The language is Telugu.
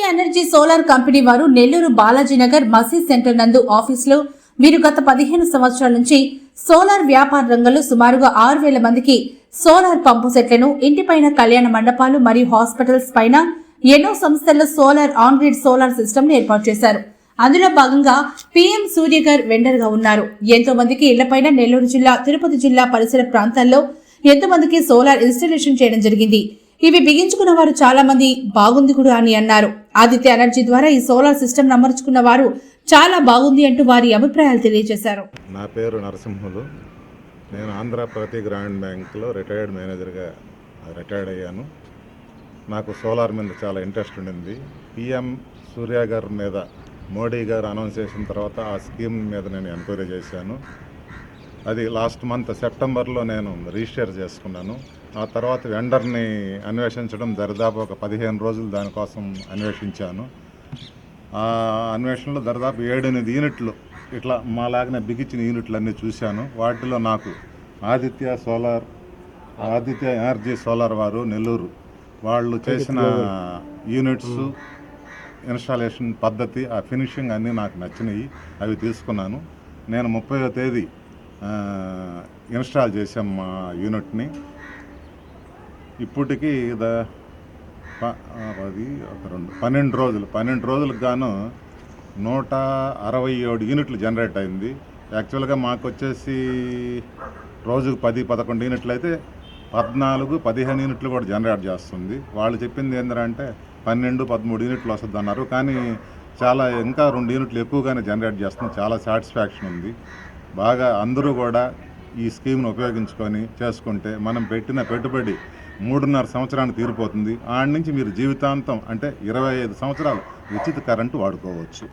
ఆదిత్య ఎనర్జీ సోలార్ కంపెనీ వారు నెల్లూరు బాలాజీనగర్ మసీద్ సెంటర్ నందు ఆఫీసులో వీరు గత 15 సంవత్సరాల నుంచి సోలార్ వ్యాపార రంగంలో సుమారుగా 6,000 మందికి సోలార్ పంపు సెట్లను ఇంటిపైన కళ్యాణ మండపాలు మరియు హాస్పిటల్స్ పైన ఎన్నో సంస్థల్లో solar on grid solar system ను ఏర్పాటు చేశారు. అందులో భాగంగా పీఎం సూర్యగర్ వెండర్ గా ఉన్నారు. ఎంతో మందికి ఇళ్లపైన నెల్లూరు జిల్లా, తిరుపతి జిల్లా పరిసర ప్రాంతాల్లో ఎంతో మందికి సోలార్ ఇన్స్టాలేషన్ చేయడం జరిగింది. ఇవి బిగించుకున్న వారు చాలా మంది బాగుంది కూడా అని అన్నారు. ఆదిత్య ఎనర్జీ ద్వారా ఈ సోలార్ సిస్టమ్ అమర్చుకున్న వారు చాలా బాగుంది అంటూ వారి అభిప్రాయాలు తెలియజేశారు. నా పేరు నరసింహులు. నేను ఆంధ్ర ప్రతి గ్రామీణ బ్యాంకులో రిటైర్డ్ మేనేజర్గా రిటైర్డ్ అయ్యాను. నాకు సోలార్ మీద చాలా ఇంట్రెస్ట్ ఉండింది. పిఎం సూర్య గారి మీద మోడీ గారు అనౌన్స్ చేసిన తర్వాత ఆ స్కీమ్ మీద నేను ఎంక్వైరీ చేశాను. అది లాస్ట్ మంత్ సెప్టెంబర్లో నేను రిజిస్టర్ చేసుకున్నాను. ఆ తర్వాత వెండర్ని అన్వేషించడం దరిదాపు ఒక 15 రోజులు దానికోసం అన్వేషించాను. ఆ అన్వేషణలో దరిదాపు 7-8 యూనిట్లు ఇట్లా మాలాగానే బిగించిన యూనిట్లు అన్నీ చూశాను. వాటిలో నాకు ఆదిత్య ఎనర్జీ సోలార్ వారు నెల్లూరు వాళ్ళు చేసిన యూనిట్స్, ఇన్స్టాలేషన్ పద్ధతి, ఆ ఫినిషింగ్ అన్నీ నాకు నచ్చినాయి. అవి తీసుకున్నాను. నేను 30వ తేదీ ఇన్స్టాల్ చేసాం మా యూనిట్ని. ఇప్పటికీ 12 రోజులకు గాను 167 యూనిట్లు జనరేట్ అయింది. యాక్చువల్గా మాకు వచ్చేసి రోజుకు 10-11 యూనిట్లు అయితే 14-15 యూనిట్లు కూడా జనరేట్ చేస్తుంది. వాళ్ళు చెప్పింది ఏంటంటే 12-13 యూనిట్లు వస్తుంది అన్నారు. కానీ ఇంకా 2 యూనిట్లు ఎక్కువగానే జనరేట్ చేస్తుంది. చాలా సాటిస్ఫాక్షన్ ఉంది. బాగా అందరూ కూడా ఈ స్కీమ్ను ఉపయోగించుకొని చేసుకుంటే మనం పెట్టిన పెట్టుబడి 3.5 సంవత్సరానికి తీరిపోతుంది. ఆడ నుంచి మీరు జీవితాంతం అంటే 25 సంవత్సరాలు ఉచిత కరెంటు వాడుకోవచ్చు.